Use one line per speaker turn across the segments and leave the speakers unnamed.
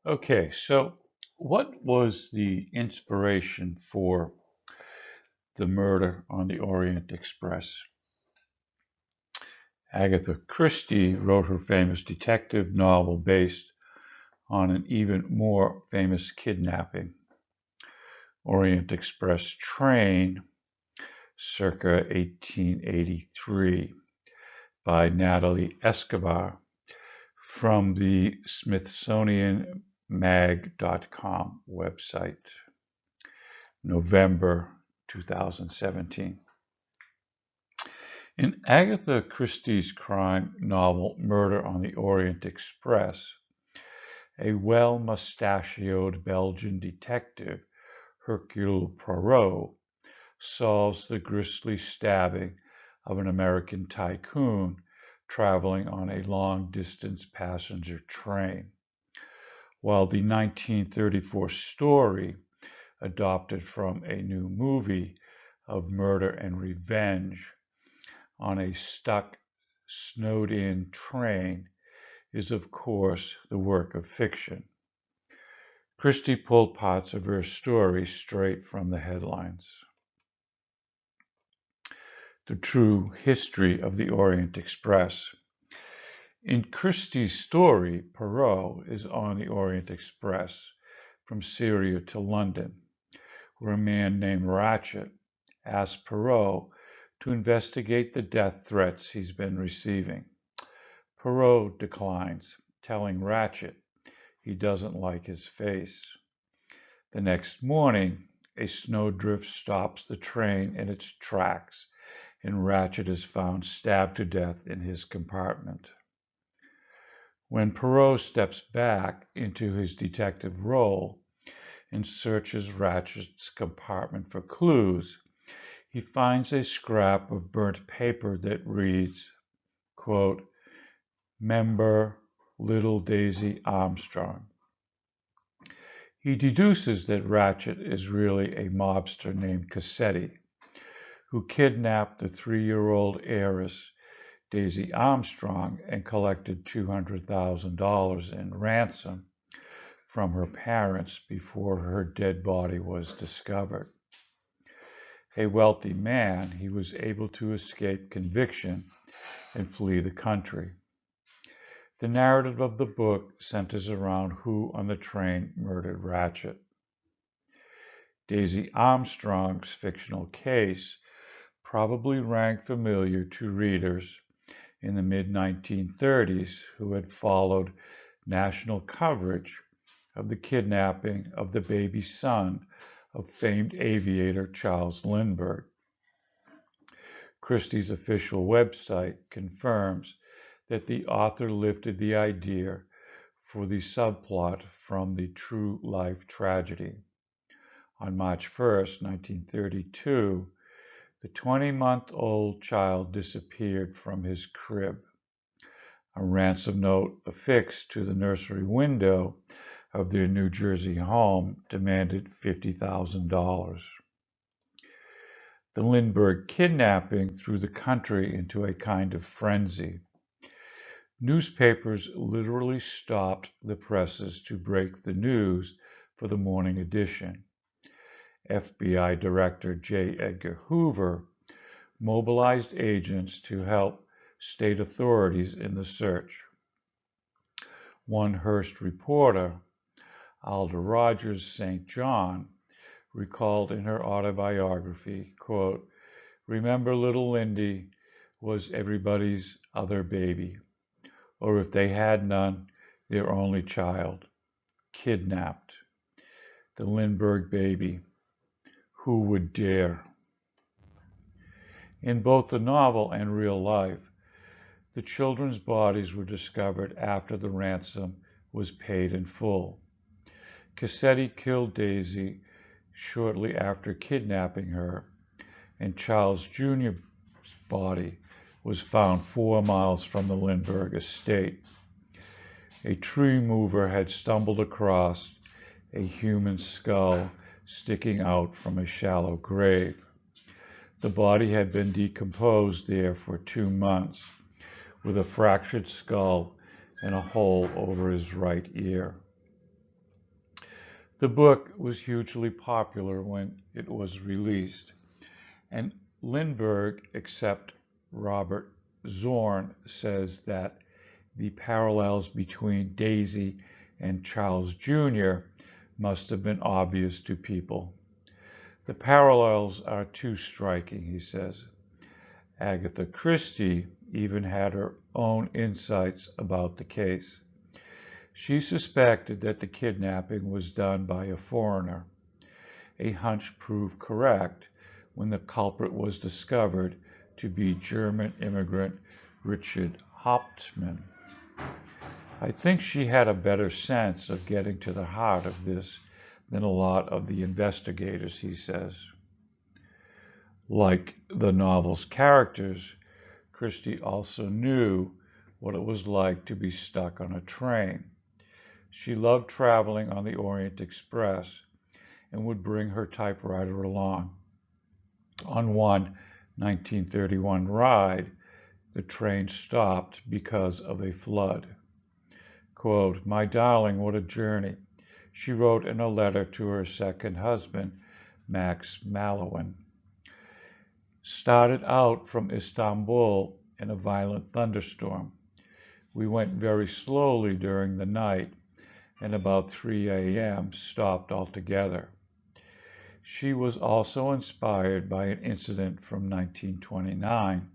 Okay, so what was the inspiration for the murder on the Orient Express? Agatha Christie wrote her famous detective novel based on an even more famous kidnapping, Orient Express train, circa 1883, by Natalie Escobar from the Smithsonian mag.com website, November 2017. In Agatha Christie's crime novel Murder on the Orient Express, a well-mustachioed Belgian detective, Hercule Poirot, solves the grisly stabbing of an American tycoon traveling on a long-distance passenger train, while the 1934 story, adopted from a new movie of murder and revenge on a stuck, snowed-in train, is of course the work of fiction. Christie pulled parts of her story straight from the headlines. The true history of the Orient Express. In Christie's story, Poirot is on the Orient Express from Syria to London, where a man named Ratchet asks Poirot to investigate the death threats he's been receiving. Poirot declines, telling Ratchet he doesn't like his face. The next morning, a snowdrift stops the train in its tracks, and Ratchet is found stabbed to death in his compartment. When Poirot steps back into his detective role and searches Ratchet's compartment for clues, he finds a scrap of burnt paper that reads, quote, "Member Little Daisy Armstrong." He deduces that Ratchet is really a mobster named Cassetti, who kidnapped the 3-year-old heiress Daisy Armstrong and collected $200,000 in ransom from her parents before her dead body was discovered. A wealthy man, he was able to escape conviction and flee the country. The narrative of the book centers around who on the train murdered Ratchet. Daisy Armstrong's fictional case probably rang familiar to readers in the mid-1930s who had followed national coverage of the kidnapping of the baby son of famed aviator Charles Lindbergh. Christie's official website confirms that the author lifted the idea for the subplot from the true-life tragedy. On March 1st, 1932, the 20-month-old child disappeared from his crib. A ransom note affixed to the nursery window of their New Jersey home demanded $50,000. The Lindbergh kidnapping threw the country into a kind of frenzy. Newspapers literally stopped the presses to break the news for the morning edition. FBI Director J. Edgar Hoover mobilized agents to help state authorities in the search. One Hearst reporter, Alda Rogers St. John, recalled in her autobiography, quote, "Remember little Lindy was everybody's other baby, or if they had none, their only child. Kidnapped. The Lindbergh baby. Who would dare?" In both the novel and real life, the children's bodies were discovered after the ransom was paid in full. Cassetti killed Daisy shortly after kidnapping her, and Charles Jr.'s body was found 4 miles from the Lindbergh estate. A tree mover had stumbled across a human skull sticking out from a shallow grave. The body had been decomposed there for 2 months, with a fractured skull and a hole over his right ear. The book was hugely popular when it was released, and Lindbergh, except Robert Zorn, says that the parallels between Daisy and Charles Jr. must have been obvious to people. The parallels are too striking, he says. Agatha Christie even had her own insights about the case. She suspected that the kidnapping was done by a foreigner. A hunch proved correct when the culprit was discovered to be German immigrant Richard Hauptmann. I think she had a better sense of getting to the heart of this than a lot of the investigators, he says. Like the novel's characters, Christie also knew what it was like to be stuck on a train. She loved traveling on the Orient Express and would bring her typewriter along. On one 1931 ride, the train stopped because of a flood. Quote, "My darling, what a journey," she wrote in a letter to her second husband, Max Mallowan. "Started out from Istanbul in a violent thunderstorm. We went very slowly during the night, and about 3 a.m. stopped altogether." She was also inspired by an incident from 1929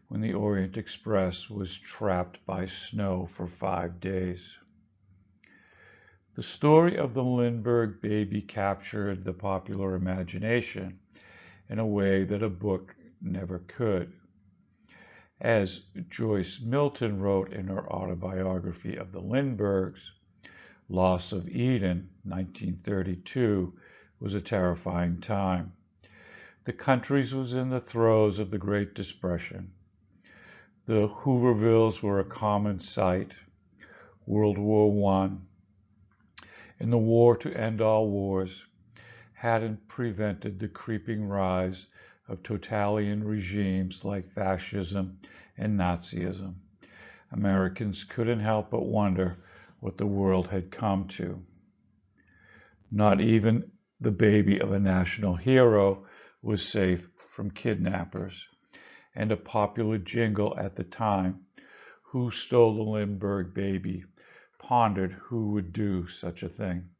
when the Orient Express was trapped by snow for 5 days. The story of the Lindbergh baby captured the popular imagination in a way that a book never could. As Joyce Milton wrote in her autobiography of the Lindberghs, Loss of Eden, 1932, was a terrifying time. The country was in the throes of the Great Depression. The Hoovervilles were a common sight. World War I, and the war to end all wars, hadn't prevented the creeping rise of totalitarian regimes like fascism and Nazism. Americans couldn't help but wonder what the world had come to. Not even the baby of a national hero was safe from kidnappers, and a popular jingle at the time, "Who Stole the Lindbergh Baby?" pondered who would do such a thing.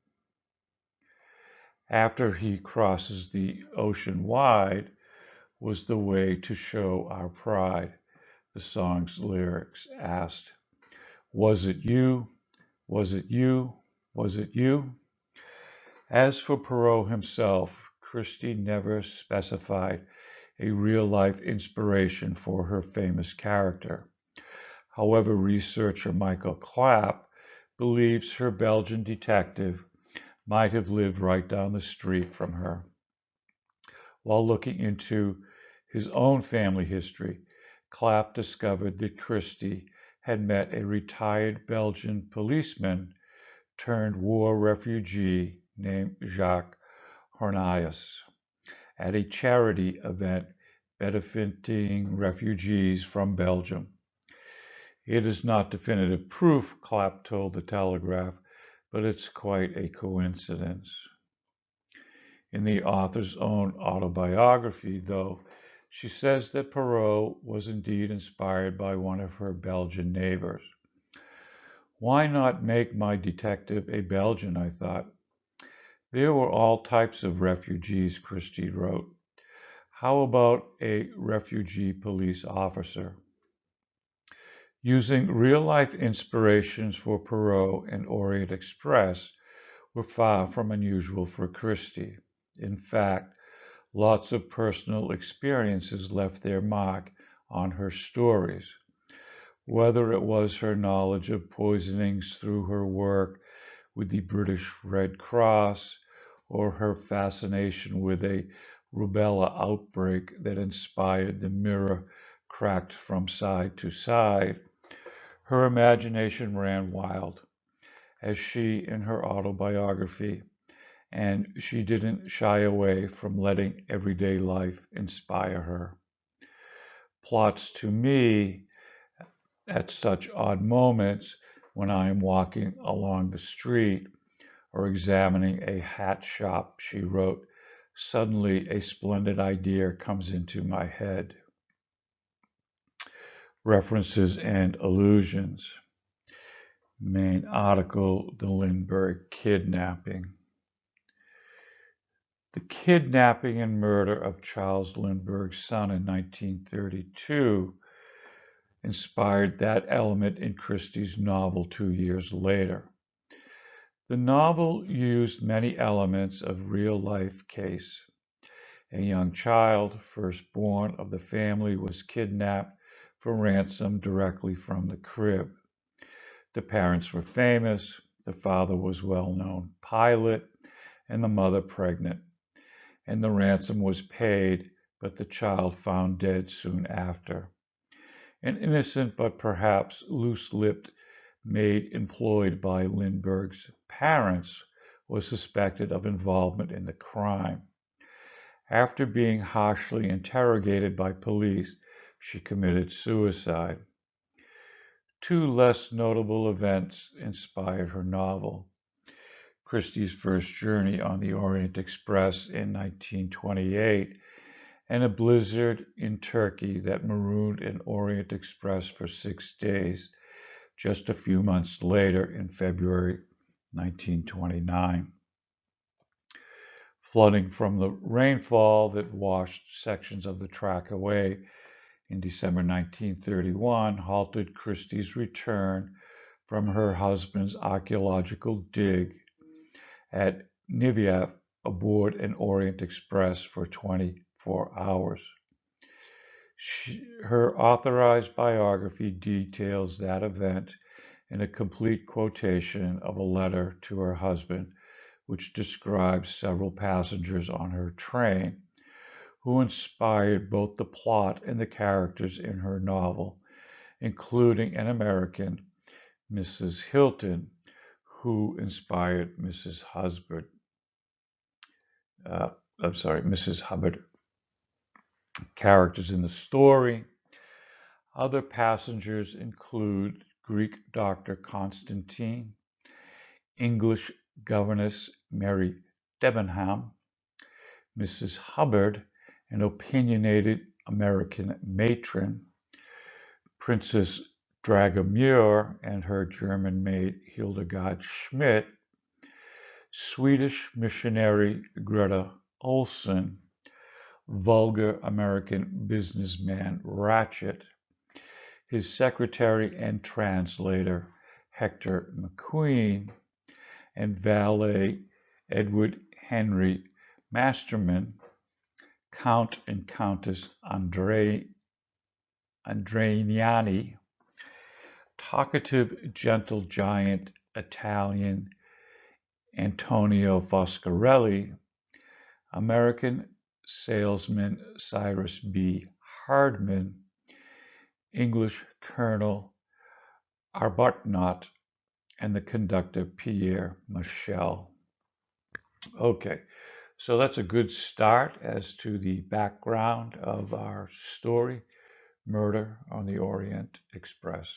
"After he crosses the ocean wide" was the way to show our pride, the song's lyrics asked. Was it you? Was it you? Was it you? As for Poirot himself, Christie never specified a real-life inspiration for her famous character. However, researcher Michael Clapp believes her Belgian detective might have lived right down the street from her. While looking into his own family history, Clapp discovered that Christie had met a retired Belgian policeman turned war refugee named Jacques Hornias at a charity event benefiting refugees from Belgium. "It is not definitive proof," Clapp told the Telegraph, "but it's quite a coincidence." In the author's own autobiography, though, she says that Poirot was indeed inspired by one of her Belgian neighbors. "Why not make my detective a Belgian?" I thought. There were all types of refugees, Christie wrote. How about a refugee police officer? Using real-life inspirations for Poirot and Orient Express were far from unusual for Christie. In fact, lots of personal experiences left their mark on her stories. Whether it was her knowledge of poisonings through her work with the British Red Cross, or her fascination with a rubella outbreak that inspired the mirror cracked from side to side, her imagination ran wild, as she in her autobiography, and she didn't shy away from letting everyday life inspire her. Plots to me, at such odd moments when I am walking along the street, or examining a hat shop, she wrote, "Suddenly a splendid idea comes into my head." References and allusions. Main article, the Lindbergh kidnapping. The kidnapping and murder of Charles Lindbergh's son in 1932 inspired that element in Christie's novel 2 years later. The novel used many elements of real-life case. A young child, firstborn of the family, was kidnapped for ransom directly from the crib. The parents were famous, the father was a well-known pilot, and the mother pregnant, and the ransom was paid, but the child found dead soon after. An innocent but perhaps loose-lipped maid employed by Lindbergh's parents was suspected of involvement in the crime. After being harshly interrogated by police, she committed suicide. Two less notable events inspired her novel. Christie's first journey on the Orient Express in 1928, and a blizzard in Turkey that marooned an Orient Express for 6 days, just a few months later in February 1929. Flooding from the rainfall that washed sections of the track away in December 1931 halted Christie's return from her husband's archaeological dig at Niviaf aboard an Orient Express for 24 hours. Her authorized biography details that event in a complete quotation of a letter to her husband, which describes several passengers on her train who inspired both the plot and the characters in her novel, including an American, Mrs. Hilton, who inspired Mrs. Hubbard. Mrs. Hubbard. Characters in the story. Other passengers include Greek Dr. Constantine, English governess Mary Debenham, Mrs. Hubbard, an opinionated American matron, Princess Dragomir and her German maid Hildegard Schmidt, Swedish missionary Greta Olson, vulgar American businessman Ratchet, his secretary and translator Hector McQueen, and valet Edward Henry Masterman, Count and Countess Andreani, talkative gentle giant Italian Antonio Foscarelli, American salesman Cyrus B. Hardman, English Colonel Arbuthnot, and the conductor Pierre Michel. Okay, so that's a good start as to the background of our story, Murder on the Orient Express.